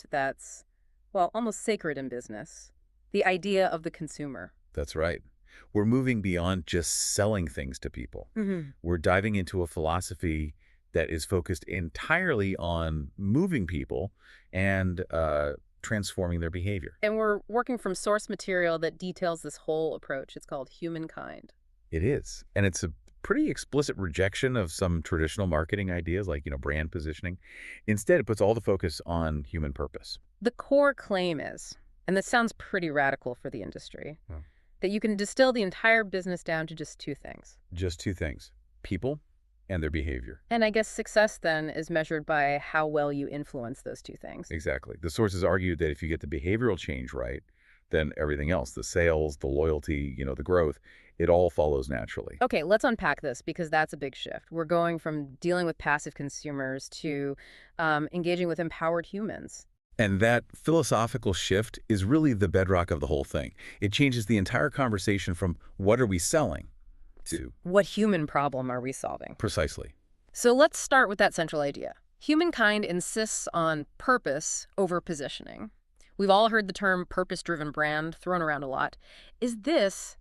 shift that's, well, almost sacred in business. The idea of the consumer. That's right. We're moving beyond just selling things to people. We're diving into a philosophy that is focused entirely on moving people and transforming their behavior. And we're working from source material that details this whole approach. It's called HumanKind. It is. And it's a pretty explicit rejection of some traditional marketing ideas like, brand positioning. Instead, it puts all the focus on human purpose. The core claim is, and this sounds pretty radical for the industry, Oh. that you can distill the entire business down to just two things. Just two things: people and their behavior. And I guess success then is measured by how well you influence those two things. Exactly. The sources argue that if you get the behavioral change right, then everything else, the sales, the loyalty, the growth, it all follows naturally. Okay, let's unpack this because that's a big shift. We're going from dealing with passive consumers to engaging with empowered humans. And that philosophical shift is really the bedrock of the whole thing. It changes the entire conversation from what are we selling to What human problem are we solving? precisely. So let's start with that central idea. Humankind insists on purpose over positioning. We've all heard the term purpose-driven brand thrown around a lot. Is this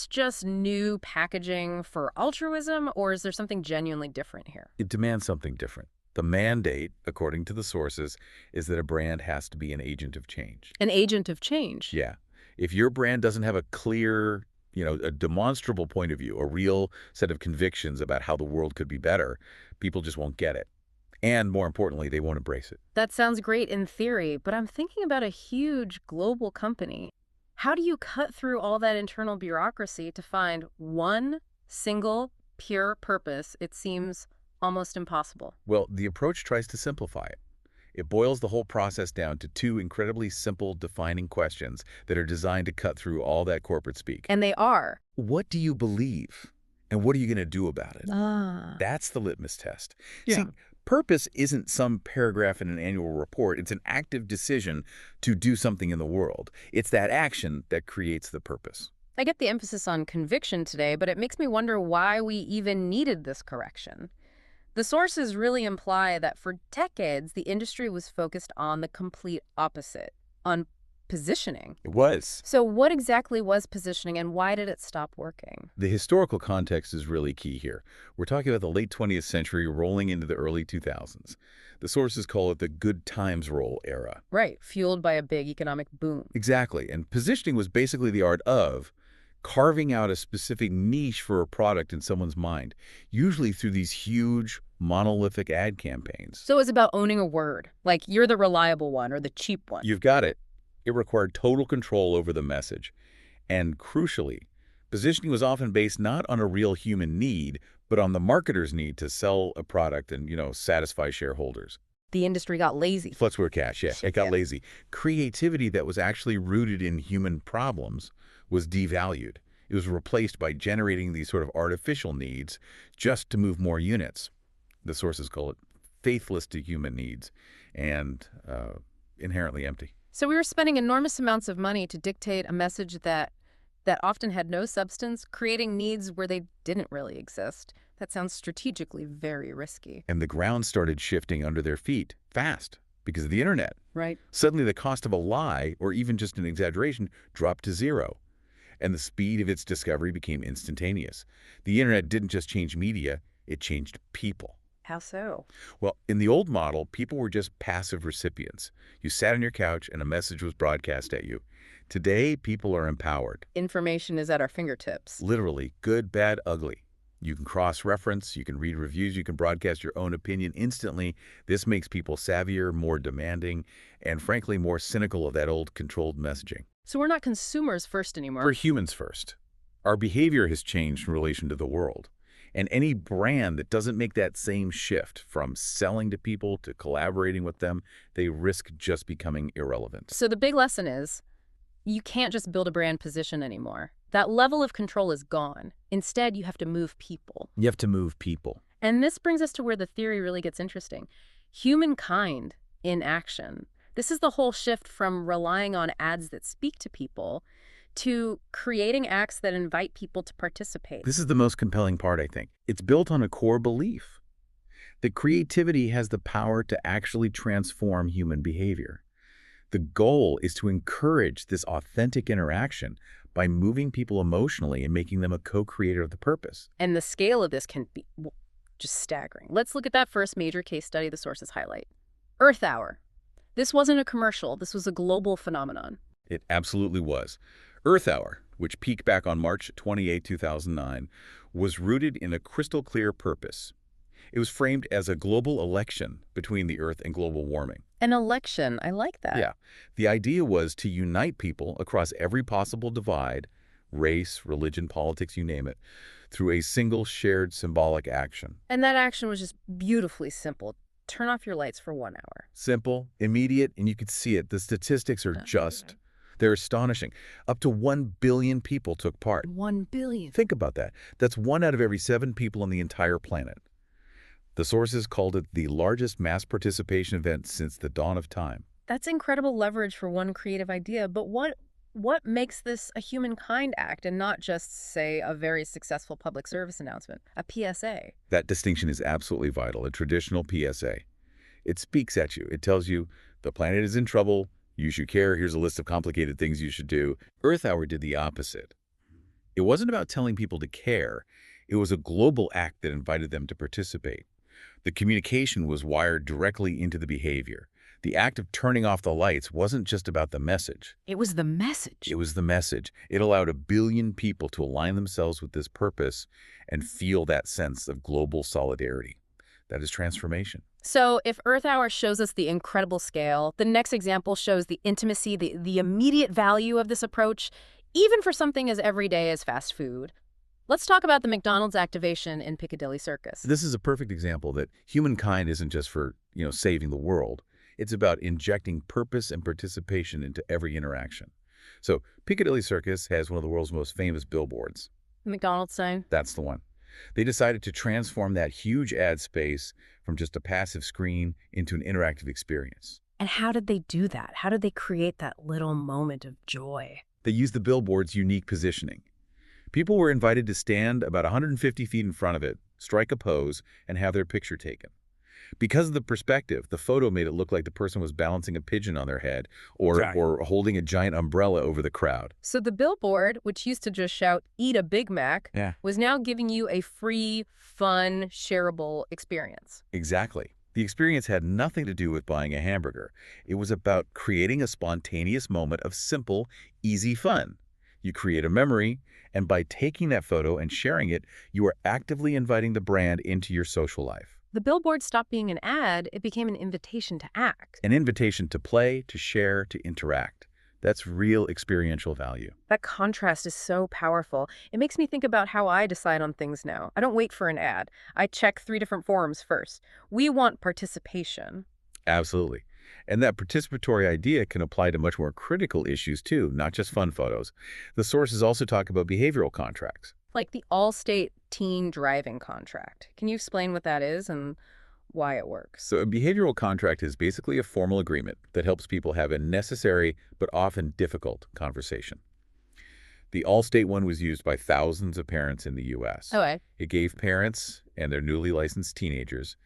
just new packaging for altruism, or is there something genuinely different here? It demands something different. The mandate, according to the sources, is that a brand has to be an agent of change. An agent of change. Yeah. If your brand doesn't have a clear, a demonstrable point of view, a real set of convictions about how the world could be better, people just won't get it. And more importantly, they won't embrace it. That sounds great in theory, but I'm thinking about a huge global company. How do you cut through all that internal bureaucracy to find one single, pure purpose? It seems almost impossible. Well, the approach tries to simplify it. It boils the whole process down to two incredibly simple, defining questions that are designed to cut through all that corporate speak. And they are. What do you believe? And what are you going to do about it? Ah. That's the litmus test. Yeah. See, purpose isn't some paragraph in an annual report. It's an active decision to do something in the world. It's that action that creates the purpose. I get the emphasis on conviction today, but it makes me wonder why we even needed this correction. The sources really imply that for decades, the industry was focused on the complete opposite, on positioning. It was. So what exactly was positioning and why did it stop working? The historical context is really key here. We're talking about the late 20th century rolling into the early 2000s. The sources call it the good times roll era. Right, fueled by a big economic boom. Exactly. And positioning was basically the art of carving out a specific niche for a product in someone's mind, usually through these huge, monolithic ad campaigns. So it's about owning a word, like you're the reliable one or the cheap one. You've got it. It required total control over the message. And crucially, positioning was often based not on a real human need, but on the marketer's need to sell a product and, satisfy shareholders. The industry got lazy. Flux were cash, yeah. It got lazy. Creativity that was actually rooted in human problems was devalued. It was replaced by generating these sort of artificial needs just to move more units. The sources call it faithless to human needs and inherently empty. So we were spending enormous amounts of money to dictate a message that often had no substance, creating needs where they didn't really exist. That sounds strategically very risky. And the ground started shifting under their feet fast because of the internet. Right. Suddenly the cost of a lie, or even just an exaggeration, dropped to zero. And the speed of its discovery became instantaneous. The internet didn't just change media, it changed people. How so? Well, in the old model, people were just passive recipients. You sat on your couch and a message was broadcast at you. Today, people are empowered. Information is at our fingertips. Literally, good, bad, ugly. You can cross-reference, you can read reviews, you can broadcast your own opinion instantly. This makes people savvier, more demanding, and frankly, more cynical of that old controlled messaging. So we're not consumers first anymore. We're humans first. Our behavior has changed in relation to the world. And any brand that doesn't make that same shift from selling to people to collaborating with them, they risk just becoming irrelevant. So the big lesson is, you can't just build a brand position anymore. That level of control is gone. Instead, you have to move people. You have to move people. And this brings us to where the theory really gets interesting. Humankind in action. This is the whole shift from relying on ads that speak to people to creating acts that invite people to participate. This is the most compelling part, I think. It's built on a core belief that creativity has the power to actually transform human behavior. The goal is to encourage this authentic interaction by moving people emotionally and making them a co-creator of the purpose. And the scale of this can be just staggering. Let's look at that first major case study the sources highlight. Earth Hour. This wasn't a commercial. This was a global phenomenon. It absolutely was. Earth Hour, which peaked back on March 28, 2009, was rooted in a crystal-clear purpose. It was framed as a global election between the Earth and global warming. An election. I like that. Yeah. The idea was to unite people across every possible divide, race, religion, politics, you name it, through a single shared symbolic action. And that action was just beautifully simple. Turn off your lights for 1 hour. Simple, immediate, and you could see it. The statistics are they're astonishing. Up to 1 billion people took part. 1 billion. Think about that. That's 1 out of every 7 people on the entire planet. The sources called it the largest mass participation event since the dawn of time. That's incredible leverage for one creative idea, but what makes this a humankind act and not just, say, a very successful public service announcement, a PSA? That distinction is absolutely vital, a traditional PSA. It speaks at you. It tells you the planet is in trouble, you should care, here's a list of complicated things you should do. Earth Hour did the opposite. It wasn't about telling people to care. It was a global act that invited them to participate. The communication was wired directly into the behavior. The act of turning off the lights wasn't just about the message. It was the message. It was the message. It allowed 1 billion people to align themselves with this purpose and feel that sense of global solidarity. That is transformation. So if Earth Hour shows us the incredible scale, the next example shows the intimacy, the immediate value of this approach, even for something as everyday as fast food. Let's talk about the McDonald's activation in Piccadilly Circus. This is a perfect example that humankind isn't just for, saving the world. It's about injecting purpose and participation into every interaction. So Piccadilly Circus has one of the world's most famous billboards. The McDonald's sign? That's the one. They decided to transform that huge ad space from just a passive screen into an interactive experience. And how did they do that? How did they create that little moment of joy? They used the billboard's unique positioning. People were invited to stand about 150 feet in front of it, strike a pose, and have their picture taken. Because of the perspective, the photo made it look like the person was balancing a pigeon on their head or holding a giant umbrella over the crowd. So the billboard, which used to just shout, "Eat a Big Mac," was now giving you a free, fun, shareable experience. Exactly. The experience had nothing to do with buying a hamburger. It was about creating a spontaneous moment of simple, easy fun. You create a memory, and by taking that photo and sharing it, you are actively inviting the brand into your social life. The billboard stopped being an ad. It became an invitation to act. An invitation to play, to share, to interact. That's real experiential value. That contrast is so powerful. It makes me think about how I decide on things now. I don't wait for an ad. I check 3 different forums first. We want participation. Absolutely. And that participatory idea can apply to much more critical issues too, not just fun photos. The sources also talk about behavioral contracts. Like the all-state teen driving contract. Can you explain what that is and why it works? So a behavioral contract is basically a formal agreement that helps people have a necessary but often difficult conversation. The all-state one was used by thousands of parents in the U.S. Okay. It gave parents and their newly licensed teenagers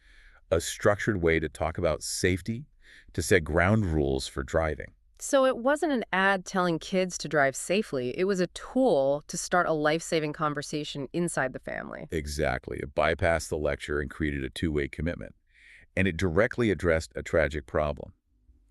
a structured way to talk about safety, to set ground rules for driving. So it wasn't an ad telling kids to drive safely. It was a tool to start a life-saving conversation inside the family. Exactly. It bypassed the lecture and created a two-way commitment. And it directly addressed a tragic problem: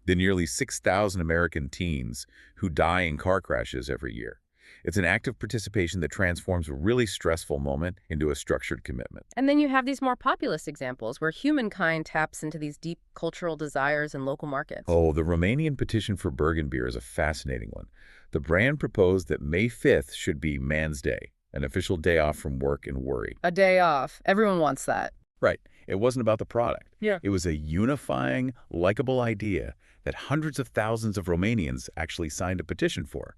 the nearly 6,000 American teens who die in car crashes every year. It's an act of participation that transforms a really stressful moment into a structured commitment. And then you have these more populist examples where humankind taps into these deep cultural desires in local markets. Oh, the Romanian petition for Bergen beer is a fascinating one. The brand proposed that May 5th should be Man's Day, an official day off from work and worry. A day off. Everyone wants that. Right. It wasn't about the product. Yeah. It was a unifying, likable idea that hundreds of thousands of Romanians actually signed a petition for.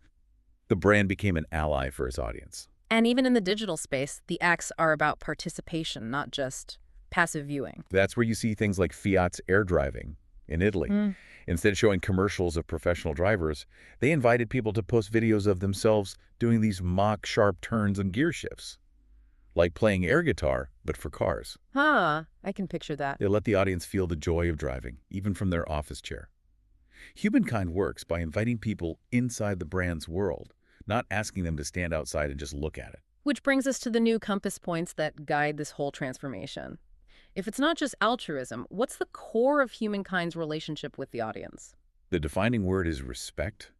The brand became an ally for its audience. And even in the digital space, the acts are about participation, not just passive viewing. That's where you see things like Fiat's air driving in Italy. Instead of showing commercials of professional drivers, they invited people to post videos of themselves doing these mock sharp turns and gear shifts. like playing air guitar, but for cars. Huh, I can picture that. They let the audience feel the joy of driving, even from their office chair. HumanKind works by inviting people inside the brand's world, not asking them to stand outside and just look at it. Which brings us to the new compass points that guide this whole transformation. If it's not just altruism, what's the core of HumanKind's relationship with the audience? The defining word is respect.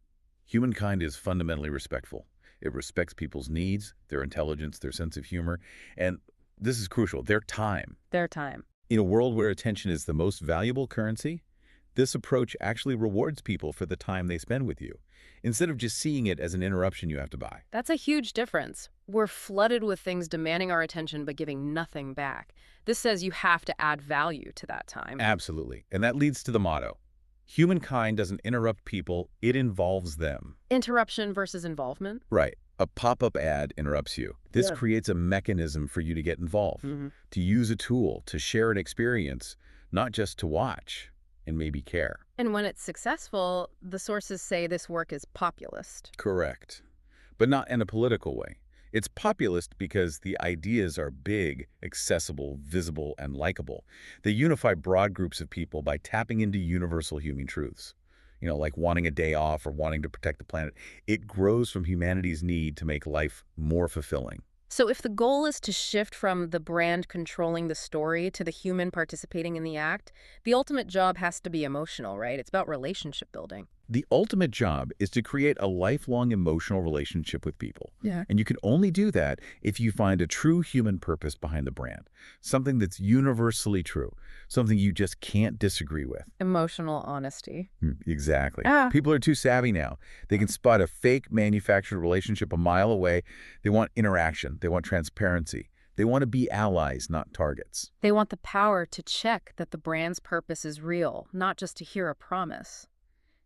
HumanKind is fundamentally respectful. It respects people's needs, their intelligence, their sense of humor, and this is crucial, their time. Their time. In a world where attention is the most valuable currency, this approach actually rewards people for the time they spend with you, instead of just seeing it as an interruption you have to buy. That's a huge difference. We're flooded with things demanding our attention but giving nothing back. This says you have to add value to that time. Absolutely. And that leads to the motto. HumanKind doesn't interrupt people, it involves them. Interruption versus involvement? Right. A pop-up ad interrupts you. This creates a mechanism for you to get involved, to use a tool, to share an experience, not just to watch and maybe care. And when it's successful, the sources say this work is populist. Correct. But not in a political way. It's populist because the ideas are big, accessible, visible, and likable. They unify broad groups of people by tapping into universal human truths. You know, like wanting a day off or wanting to protect the planet. It grows from humanity's need to make life more fulfilling. So if the goal is to shift from the brand controlling the story to the human participating in the act, the ultimate job has to be emotional, right? It's about relationship building. The ultimate job is to create a lifelong emotional relationship with people. Yeah. And you can only do that if you find a true human purpose behind the brand, something that's universally true, something you just can't disagree with. Emotional honesty. Exactly. People are too savvy now. They can spot a fake manufactured relationship a mile away. They want interaction. They want transparency. They want to be allies, not targets. They want the power to check that the brand's purpose is real, not just to hear a promise.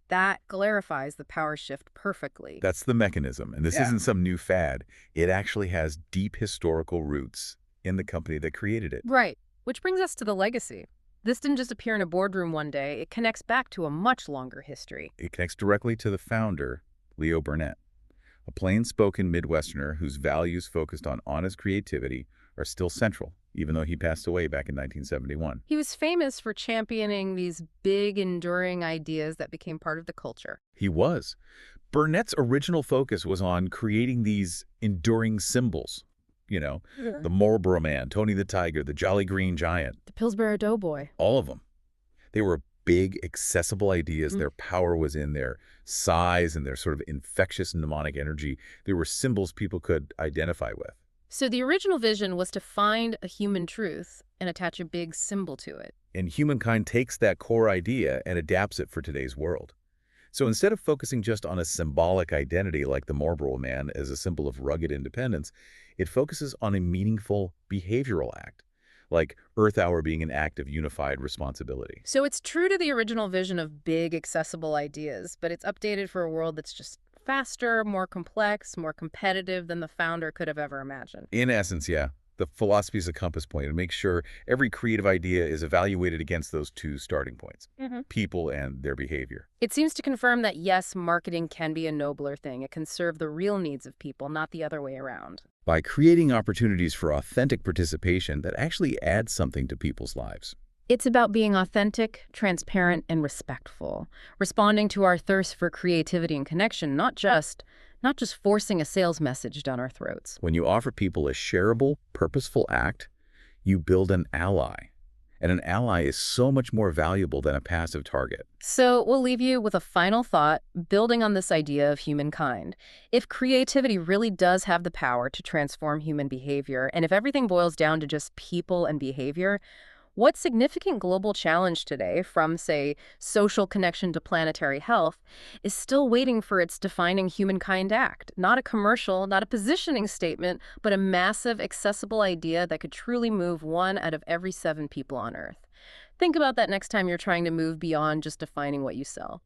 That clarifies the power shift perfectly. That's the mechanism. And this isn't some new fad. It actually has deep historical roots in the company that created it. Right. Which brings us to the legacy. This didn't just appear in a boardroom one day. It connects back to a much longer history. It connects directly to the founder, Leo Burnett, a plain-spoken Midwesterner whose values focused on honest creativity are still central, even though he passed away back in 1971. He was famous for championing these big, enduring ideas that became part of the culture. He was. Burnett's original focus was on creating these enduring symbols. You know, the Marlboro Man, Tony the Tiger, the Jolly Green Giant. The Pillsbury Doughboy. All of them. They were big, accessible ideas. Their power was in their size and their sort of infectious mnemonic energy. They were symbols people could identify with. So the original vision was to find a human truth and attach a big symbol to it. And HumanKind takes that core idea and adapts it for today's world. So instead of focusing just on a symbolic identity like the Marlboro Man as a symbol of rugged independence, it focuses on a meaningful behavioral act, like Earth Hour being an act of unified responsibility. So it's true to the original vision of big, accessible ideas, but it's updated for a world that's just faster, more complex, more competitive than the founder could have ever imagined. In essence, yeah. The philosophy is a compass point and make sure every creative idea is evaluated against those two starting points, people and their behavior. It seems to confirm that, yes, marketing can be a nobler thing. It can serve the real needs of people, not the other way around. By creating opportunities for authentic participation that actually adds something to people's lives. It's about being authentic, transparent, and respectful, responding to our thirst for creativity and connection, not just forcing a sales message down our throats. When you offer people a shareable, purposeful act, you build an ally. And an ally is so much more valuable than a passive target. So we'll leave you with a final thought, building on this idea of HumanKind. If creativity really does have the power to transform human behavior, and if everything boils down to just people and behavior, what significant global challenge today, from, say, social connection to planetary health, is still waiting for its defining HumanKind act? Not a commercial, not a positioning statement, but a massive, accessible idea that could truly move 1 out of every 7 people on Earth. Think about that next time you're trying to move beyond just defining what you sell.